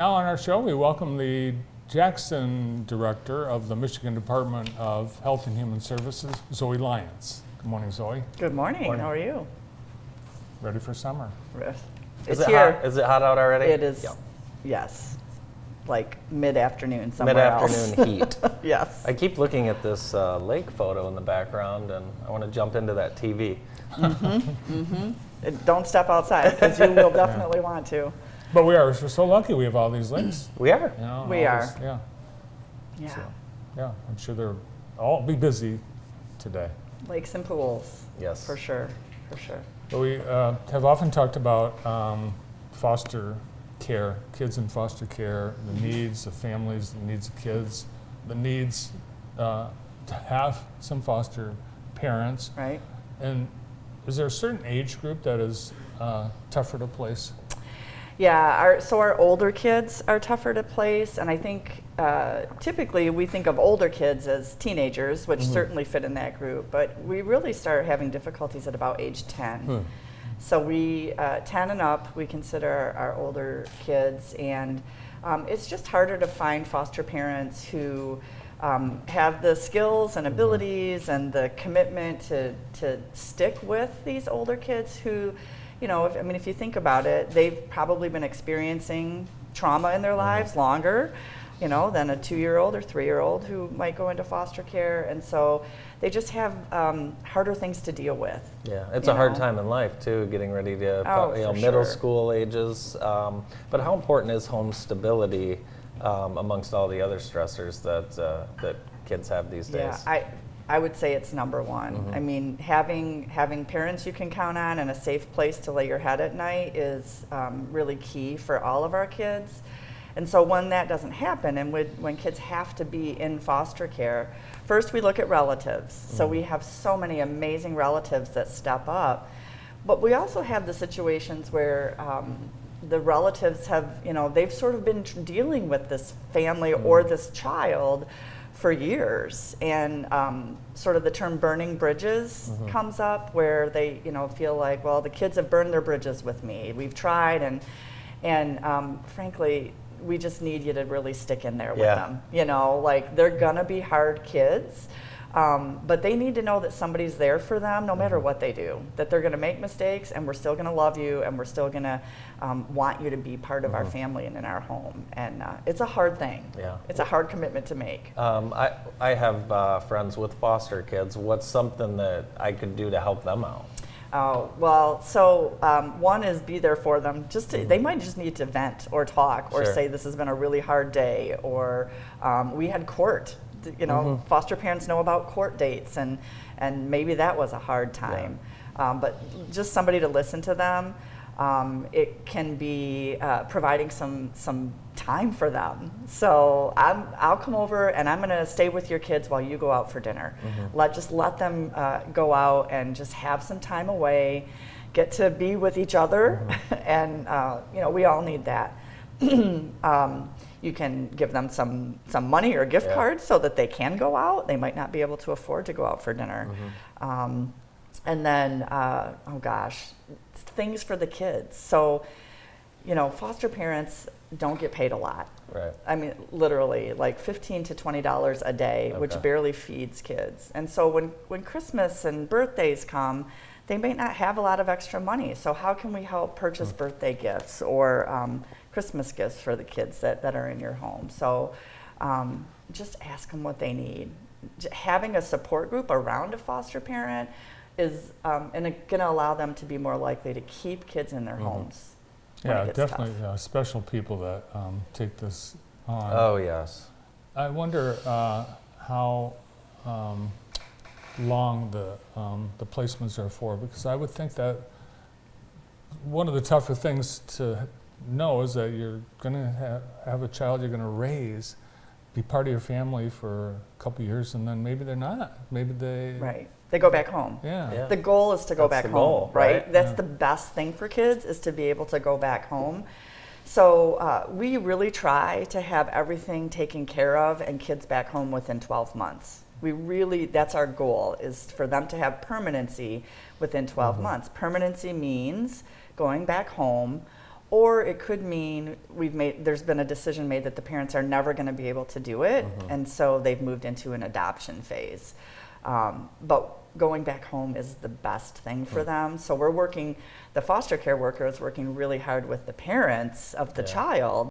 Now on our show, we welcome the Jackson Director of the Michigan Department of Health and Human Services, Zoe Lyons. Good morning, Zoe. Good morning. How are you? Ready for summer? It's here. Hot? Is it hot out already? It is. Yep. Yes. Like mid-afternoon somewhere else. Mid-afternoon heat. Yes. I keep looking at this lake photo in the background, and I want to jump into that TV. Don't step outside because you will definitely want to. But we're so lucky we have all these lakes. We are. You know, We are. yeah. Yeah. So, yeah, I'm sure they'll all be busy today. Lakes and pools. Yes. For sure. For sure. But we have often talked about foster care, kids in foster care, the needs of families, the needs of kids, the needs to have some foster parents. Right. And is there a certain age group that is tougher to place? Yeah, our older kids are tougher to place, and I think typically we think of older kids as teenagers, which certainly fit in that group, but we really start having difficulties at about age 10. So we, 10 and up, we consider our older kids, and it's just harder to find foster parents who have the skills and abilities and the commitment to stick with these older kids who, you know, if you think about it, they've probably been experiencing trauma in their lives longer, you know, than a 2-year-old or 3-year-old who might go into foster care. And so they just have harder things to deal with. Yeah, it's a hard time in life too, getting ready to middle school ages. But how important is home stability amongst all the other stressors that kids have these days? Yeah, I would say it's number one. I mean, having parents you can count on and a safe place to lay your head at night is really key for all of our kids. And so when that doesn't happen, and when kids have to be in foster care, first we look at relatives. So we have so many amazing relatives that step up, but we also have the situations where the relatives have, you know, they've sort of been dealing with this family or this child for years, and sort of the term burning bridges comes up, where they, you know, feel like, well, the kids have burned their bridges with me. We've tried, and frankly, we just need you to really stick in there with them. You know, like, they're gonna be hard kids, but they need to know that somebody's there for them no matter what they do, that they're gonna make mistakes, and we're still gonna love you, and we're still gonna want you to be part of our family and in our home. And it's a hard thing. Yeah. It's a hard commitment to make. I have friends with foster kids. What's something that I could do to help them out? Oh, well, so one is be there for them. They might just need to vent or talk or say, this has been a really hard day, or we had court. You know, foster parents know about court dates, and maybe that was a hard time. But just somebody to listen to them. It can be providing some time for them. So I'll come over and I'm going to stay with your kids while you go out for dinner. Let them go out and just have some time away, get to be with each other, and you know, we all need that. You can give them some money or gift cards so that they can go out. They might not be able to afford to go out for dinner. And then, oh gosh, things for the kids. So, you know, foster parents don't get paid a lot. Right. I mean, literally, like $15 to $20 a day, which barely feeds kids. And so when Christmas and birthdays come, they may not have a lot of extra money. So how can we help purchase birthday gifts or Christmas gifts for the kids that are in your home? So just ask them what they need. Having a support group around a foster parent is going to allow them to be more likely to keep kids in their homes. Yeah, definitely special people that take this on. Oh, yes. I wonder how long the placements are for, because I would think that one of the tougher things to know is that you're going to have a child you're going to raise, be part of your family for a couple years, and then maybe they're not. Maybe they go back home. Yeah. The goal is to go back home, goal, right? That's the best thing for kids, is to be able to go back home. So we really try to have everything taken care of and kids back home within 12 months. That's our goal, is for them to have permanency within 12 months. Permanency means going back home Or it could mean there's been a decision made that the parents are never going to be able to do it, and so they've moved into an adoption phase. But going back home is the best thing for them. So the foster care worker is working really hard with the parents of the child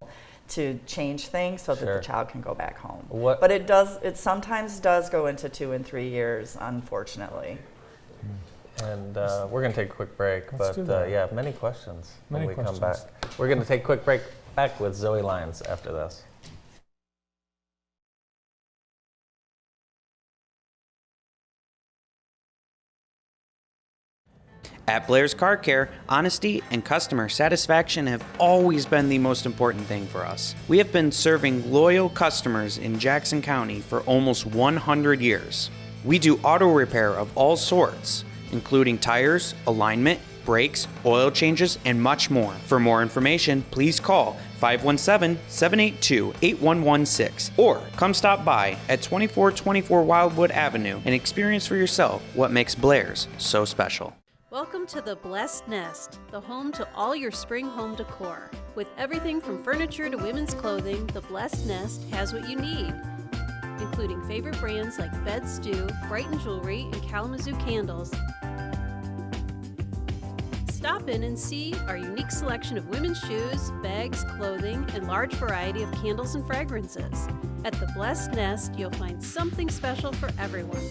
to change things so that the child can go back home. But it sometimes does go into 2 and 3 years, unfortunately. And we're going to take a quick break, many questions when we come back. We're going to take a quick break, back with Zoe Lyons after this. At Blair's Car Care, honesty and customer satisfaction have always been the most important thing for us. We have been serving loyal customers in Jackson County for almost 100 years. We do auto repair of all sorts, including tires, alignment, brakes, oil changes, and much more. For more information, please call 517-782-8116 or come stop by at 2424 Wildwood Avenue and experience for yourself what makes Blair's so special. Welcome to the Blessed Nest, the home to all your spring home decor. With everything from furniture to women's clothing, the Blessed Nest has what you need, including favorite brands like Bed Stew, Brighton Jewelry, and Kalamazoo Candles. Stop in and see our unique selection of women's shoes, bags, clothing, and large variety of candles and fragrances. At the Blessed Nest, you'll find something special for everyone.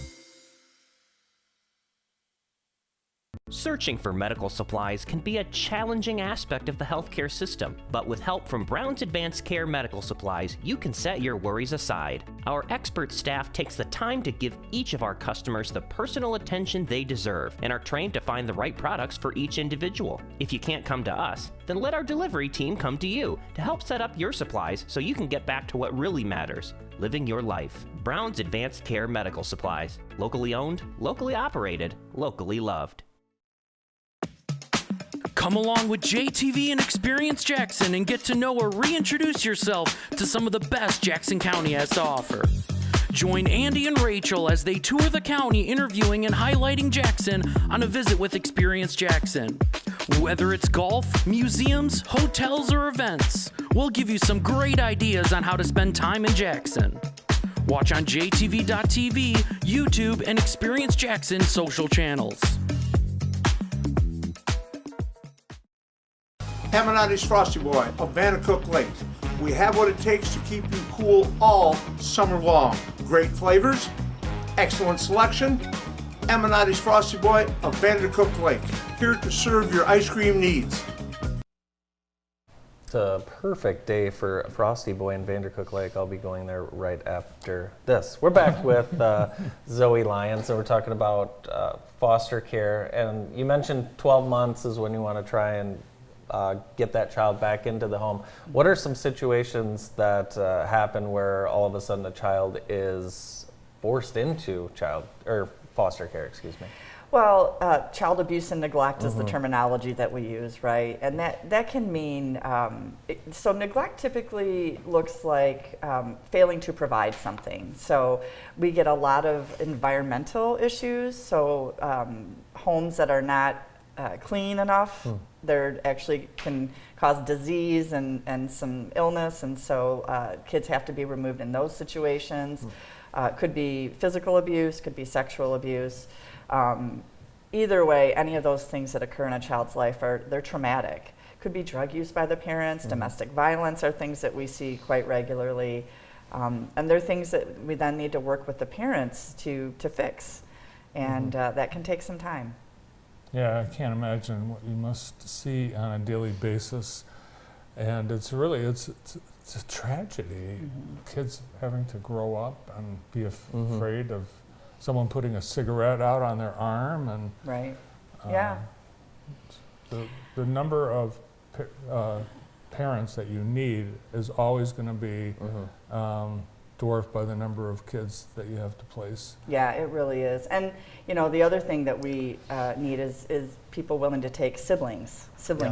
Searching for medical supplies can be a challenging aspect of the healthcare system, but with help from Brown's Advanced Care Medical Supplies, you can set your worries aside. Our expert staff takes the time to give each of our customers the personal attention they deserve and are trained to find the right products for each individual. If you can't come to us, then let our delivery team come to you to help set up your supplies so you can get back to what really matters: living your life. Brown's Advanced Care Medical Supplies. Locally owned, locally operated, locally loved. Come along with JTV and Experience Jackson and get to know or reintroduce yourself to some of the best Jackson County has to offer. Join Andy and Rachel as they tour the county interviewing and highlighting Jackson on a visit with Experience Jackson. Whether it's golf, museums, hotels, or events, we'll give you some great ideas on how to spend time in Jackson. Watch on JTV.tv, YouTube, and Experience Jackson social channels. Hamanati's Frosty Boy of Vandercook Lake. We have what it takes to keep you cool all summer long. Great flavors, excellent selection. Hamanati's Frosty Boy of Vandercook Lake. Here to serve your ice cream needs. It's a perfect day for Frosty Boy in Vandercook Lake. I'll be going there right after this. We're back with Zoe Lyons, and we're talking about foster care. And you mentioned 12 months is when you want to try and get that child back into the home. What are some situations that happen where all of a sudden a child is forced into foster care, Well, child abuse and neglect is the terminology that we use, right? And that can mean, so neglect typically looks like failing to provide something. So we get a lot of environmental issues, so homes that are not clean enough, they actually can cause disease and some illness, and so kids have to be removed in those situations. Could be physical abuse, could be sexual abuse. Either way, any of those things that occur in a child's life they're traumatic. Could be drug use by the parents, domestic violence are things that we see quite regularly. And they're things that we then need to work with the parents to fix. And that can take some time. Yeah, I can't imagine what you must see on a daily basis. And it's a tragedy. Kids having to grow up and be afraid of someone putting a cigarette out on their arm, and right. Yeah. The number of parents that you need is always going to be dwarfed by the number of kids that you have to place. Yeah, it really is. And the other thing that we need is people willing to take sibling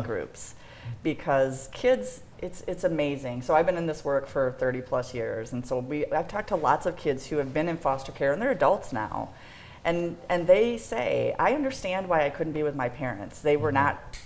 groups, because kids, it's amazing. So I've been in this work for 30 plus years, and so I've talked to lots of kids who have been in foster care, and they're adults now, and they say, I understand why I couldn't be with my parents. They were not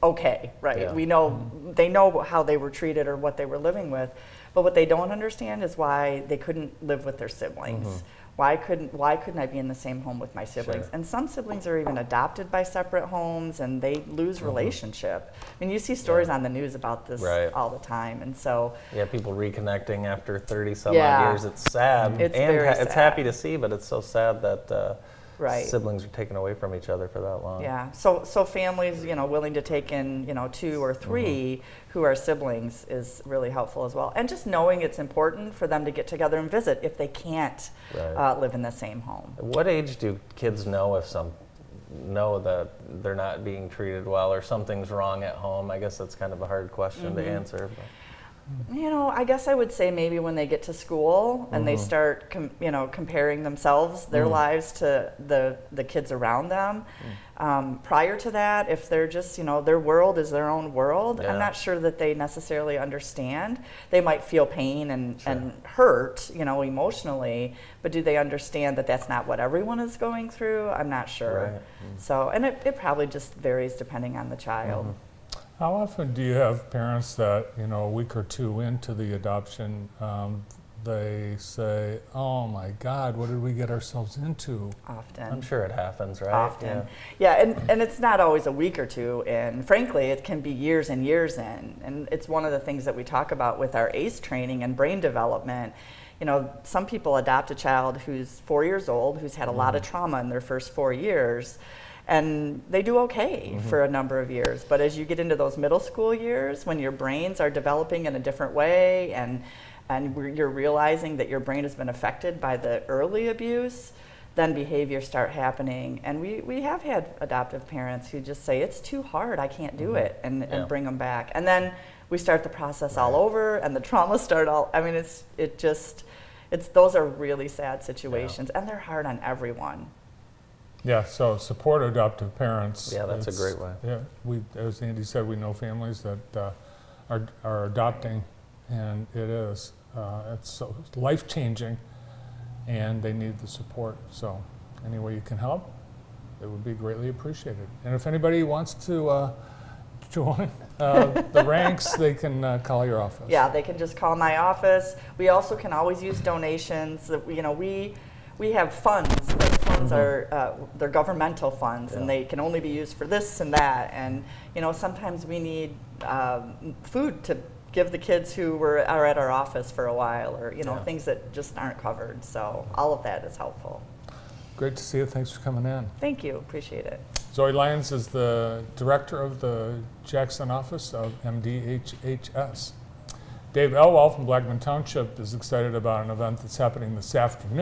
okay, right? Yeah. We know they know how they were treated or what they were living with, but what they don't understand is why they couldn't live with their siblings. Why couldn't I be in the same home with my siblings? Sure. And some siblings are even adopted by separate homes, and they lose relationship. I mean, you see stories on the news about this all the time, and so people reconnecting after 30 some Yeah. odd years. It's sad, It's and very it's sad. happy to see, but it's so sad that Right. siblings are taken away from each other for that long. Yeah, so families, willing to take in, 2 or 3 who are siblings is really helpful as well. And just knowing it's important for them to get together and visit if they can't live in the same home. At what age do kids know know that they're not being treated well or something's wrong at home? I guess that's kind of a hard question to answer. But. I guess I would say maybe when they get to school and they start, comparing themselves, their lives to the kids around them. Prior to that, if they're just, their world is their own world, I'm not sure that they necessarily understand. They might feel pain and hurt, emotionally, but do they understand that that's not what everyone is going through? I'm not sure. Right. So, and it probably just varies depending on the child. How often do you have parents that, a week or 2 into the adoption, they say, oh my God, what did we get ourselves into? Often. I'm sure it happens, right? Often. Yeah, and it's not always a week or 2, and frankly, it can be years and years in. And it's one of the things that we talk about with our ACE training and brain development. Some people adopt a child who's 4 years old, who's had a lot of trauma in their first 4 years, and they do okay for a number of years. But as you get into those middle school years, when your brains are developing in a different way and you're realizing that your brain has been affected by the early abuse, then behaviors start happening. And we have had adoptive parents who just say, it's too hard, I can't do it, and bring them back. And then we start the process all over, and the trauma those are really sad situations, and they're hard on everyone. Yeah, so support adoptive parents. Yeah, that's a great way. Yeah, as Andy said, we know families that are adopting, and it's so life-changing, and they need the support. So any way you can help, it would be greatly appreciated. And if anybody wants to join the ranks, they can call your office. Yeah, they can just call my office. We also can always use donations. We have funds. The funds are they're governmental funds, and they can only be used for this and that. And sometimes we need food to give the kids who are at our office for a while, or things that just aren't covered. So all of that is helpful. Great to see you. Thanks for coming in. Thank you. Appreciate it. Zoe Lyons is the director of the Jackson office of MDHHS. Dave Elwell from Blackman Township is excited about an event that's happening this afternoon.